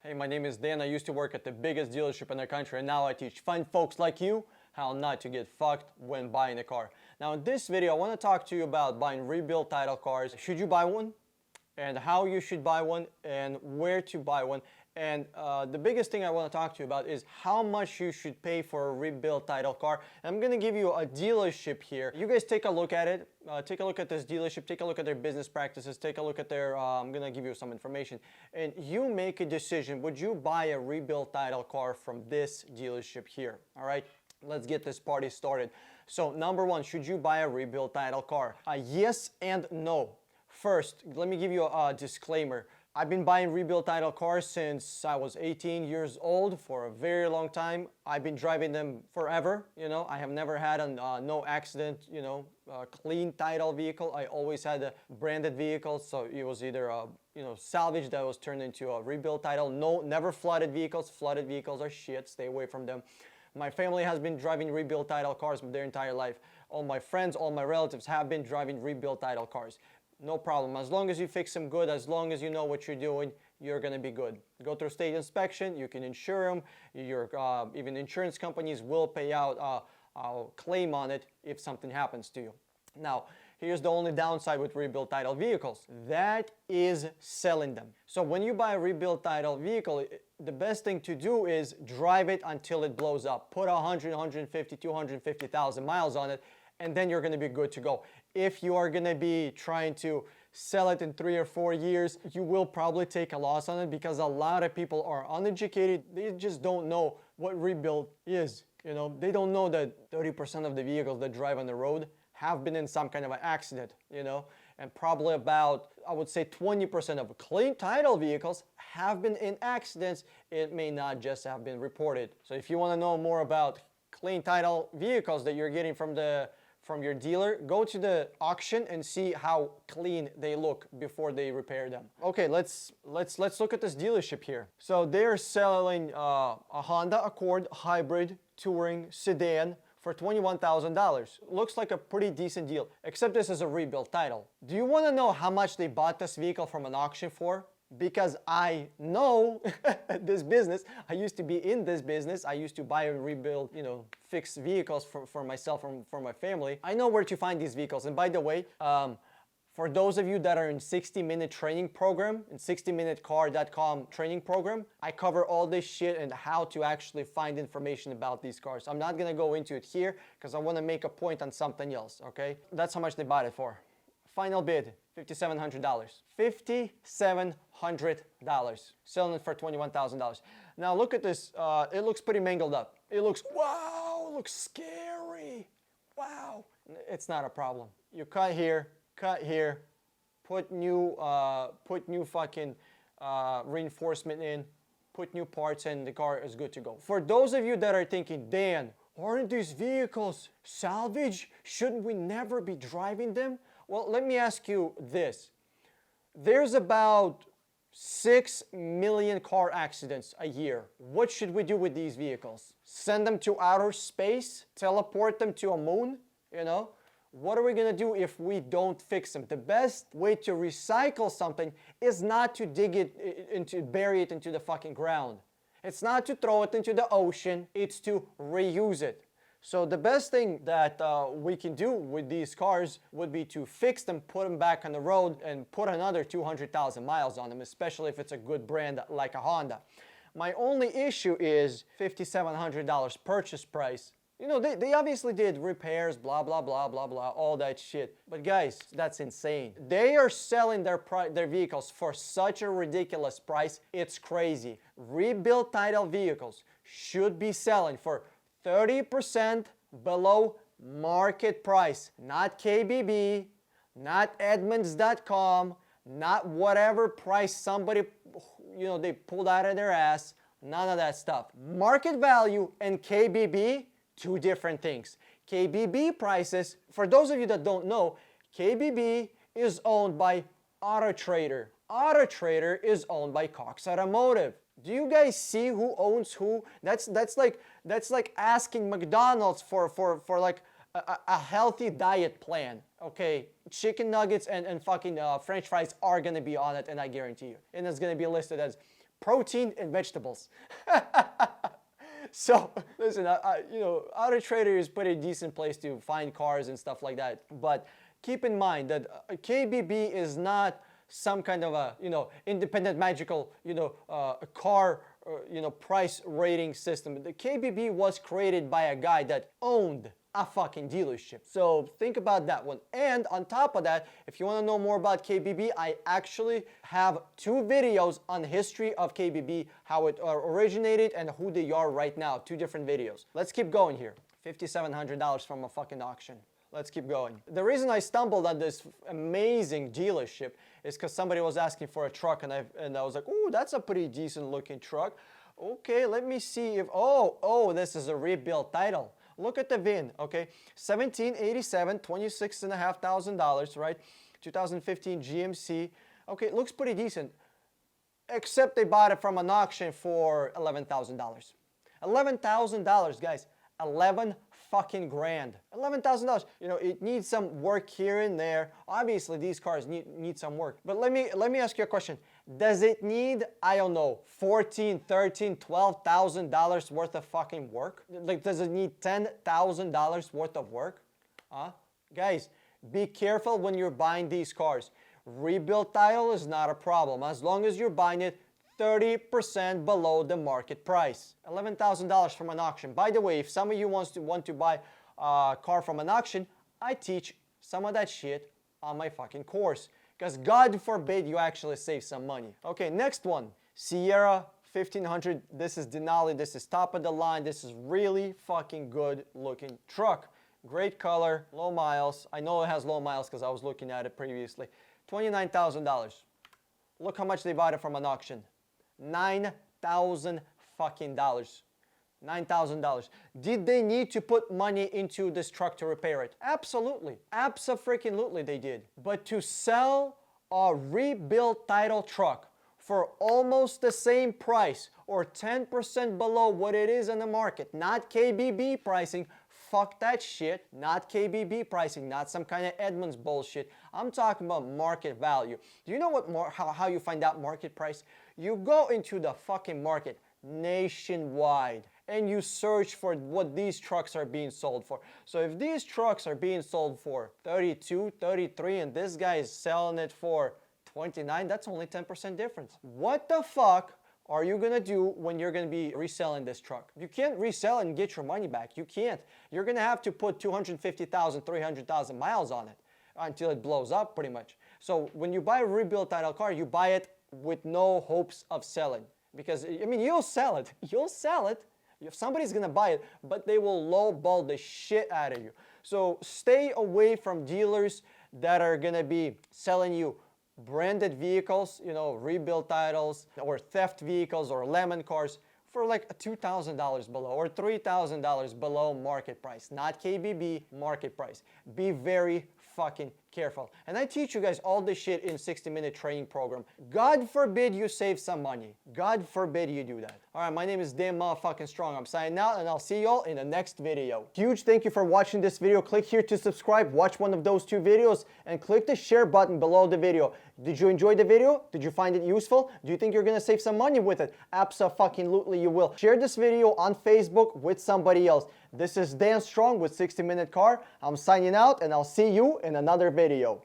Hey, my name is Dan. I used to work at the biggest dealership in the country, and now I teach fine folks like you how not to get fucked when buying a car. Now in this video, I want to talk to you about buying rebuilt title cars. Should you buy one? And how you should buy one and where to buy one. And the biggest thing I want to talk to you about is how much you should pay for a rebuilt title car. I'm going to give you a dealership here. You guys take a look at it. Take a look at this dealership. Take a look at their business practices. Take a look at their, I'm going to give you some information. And you make a decision. Would you buy a rebuilt title car from this dealership here? All right, let's get this party started. So number one, should you buy a rebuilt title car? Yes and no. First, let me give you a disclaimer. I've been buying rebuilt title cars since I was 18 years old, for a very long time. I've been driving them forever, you know. I have never had a no accident, you know, clean title vehicle. I always had a branded vehicle, so it was either a, you know, salvage that was turned into a rebuilt title. No, never flooded vehicles. Flooded vehicles are shit. Stay away from them. My family has been driving rebuilt title cars their entire life. All my friends, all my relatives have been driving rebuilt title cars. No problem. As long as you fix them good, as long as you know what you're doing, you're going to be good. Go through state inspection, you can insure them. Even insurance companies will pay out a claim on it if something happens to you. Now, here's the only downside with rebuilt title vehicles. That is selling them. So when you buy a rebuilt title vehicle, the best thing to do is drive it until it blows up. Put 100, 150, 250,000 miles on it, and then you're going to be good to go. If you are going to be trying to sell it in 3 or 4 years, you will probably take a loss on it because a lot of people are uneducated. They just don't know what rebuild is. You know, they don't know that 30% of the vehicles that drive on the road have been in some kind of an accident, you know, and probably about, I would say 20% of clean title vehicles have been in accidents. It may not just have been reported. So if you want to know more about clean title vehicles that you're getting from your dealer, go to the auction and see how clean they look before they repair them. Okay, let's look at this dealership here. So they're selling a Honda Accord hybrid touring sedan for $21,000. Looks like a pretty decent deal, except this is a rebuilt title. Do you want to know how much they bought this vehicle from an auction for? Because I know this business. I used to be in this business. I used to buy and rebuild, you know, fix vehicles for myself, for my family. I know where to find these vehicles. And by the way, for those of you that are in 60-minute training program, in 60minutecar.com training program, I cover all this shit and how to actually find information about these cars. I'm not gonna go into it here because I want to make a point on something else, okay? That's how much they bought it for. Final bid, $5,700. $5,700. Selling it for $21,000. Now look at this. It looks pretty mangled up. It looks, wow, it looks scary. Wow. It's not a problem. You cut here, put new fucking reinforcement in, put new parts in, the car is good to go. For those of you that are thinking, Dan, aren't these vehicles salvage? Shouldn't we never be driving them? Well, let me ask you this. There's about 6 million car accidents a year. What should we do with these vehicles? Send them to outer space? Teleport them to a moon? You know? What are we going to do if we don't fix them? The best way to recycle something is not to bury it into the fucking ground. It's not to throw it into the ocean. It's to reuse it. So the best thing that we can do with these cars would be to fix them, put them back on the road, and put another 200,000 miles on them, especially if it's a good brand like a Honda. My only issue is $5,700 purchase price. You know, they obviously did repairs, blah, blah, blah, blah, blah, all that shit. But guys, that's insane. They are selling their vehicles for such a ridiculous price. It's crazy. Rebuilt title vehicles should be selling for 30% below market price. Not KBB, not Edmunds.com, not whatever price somebody, you know, they pulled out of their ass. None of that stuff. Market value and KBB, two different things. KBB prices, for those of you that don't know, KBB is owned by Auto Trader. Auto Trader is owned by Cox Automotive. Do you guys see who owns who? That's like asking McDonald's for like a healthy diet plan. Okay, chicken nuggets and fucking French fries are gonna be on it, and I guarantee you. And it's gonna be listed as protein and vegetables. So listen, you know, Auto Trader is a pretty decent place to find cars and stuff like that. But keep in mind that KBB is not some kind of a, you know, independent magical, you know, car, you know, price rating system. The KBB was created by a guy that owned a fucking dealership. So think about that one. And on top of that, if you want to know more about KBB, I actually have 2 videos on the history of KBB, how it originated and who they are right now. 2 different videos. Let's keep going here. $5,700 from a fucking auction. Let's keep going. The reason I stumbled on this amazing dealership is because somebody was asking for a truck, and I was like, oh, that's a pretty decent looking truck. Okay, let me see if, oh, this is a rebuilt title. Look at the VIN, okay? 1787, $26,500, right? 2015 GMC. Okay, it looks pretty decent. Except they bought it from an auction for $11,000. $11,000, guys. 11 fucking grand. $11,000. You know, it needs some work here and there. Obviously, these cars need some work. But let me ask you a question. Does it need, I don't know, $14,000, $13,000, $12,000 worth of fucking work? Like, does it need $10,000 worth of work? Guys, be careful when you're buying these cars. Rebuilt title is not a problem as long as you're buying it 30% below the market price. $11,000 from an auction. By the way, if some of you want to buy a car from an auction, I teach some of that shit on my fucking course. Because God forbid you actually save some money. Okay, next one. Sierra 1500. This is Denali. This is top of the line. This is really fucking good looking truck. Great color, low miles. I know it has low miles because I was looking at it previously. $29,000. Look how much they bought it from an auction. $9,000 fucking dollars. $9,000. Did they need to put money into this truck to repair it? Absolutely. Abso-freaking-lutely they did. But to sell a rebuilt title truck for almost the same price or 10% below what it is in the market, not KBB pricing, fuck that shit, not KBB pricing, not some kind of Edmunds bullshit. I'm talking about market value. Do you know what how you find out market price? You go into the fucking market nationwide and you search for what these trucks are being sold for. So if these trucks are being sold for 32, 33 and this guy is selling it for 29, that's only 10% difference. What the fuck are you gonna do when you're gonna be reselling this truck? You can't resell it and get your money back. You can't. You're gonna have to put 250,000, 300,000 miles on it until it blows up pretty much. So when you buy a rebuilt title car, you buy it with no hopes of selling. Because, I mean, you'll sell it. You'll sell it. If somebody's gonna buy it, but they will lowball the shit out of you. So stay away from dealers that are gonna be selling you branded vehicles, you know, rebuilt titles, or theft vehicles, or lemon cars for like $2,000 below or $3,000 below market price, not KBB, market price. Be very fucking careful. And I teach you guys all this shit in 60-minute training program. God forbid you save some money. God forbid you do that. All right, my name is Dan motherfucking Strong. I'm signing out and I'll see y'all in the next video. Huge thank you for watching this video. Click here to subscribe, watch one of those 2 videos, and click the share button below the video. Did you enjoy the video? Did you find it useful? Do you think you're gonna save some money with it? Abso-fucking-lutely you will. Share this video on Facebook with somebody else. This is Dan Strong with 60 Minute Car. I'm signing out and I'll see you in another video.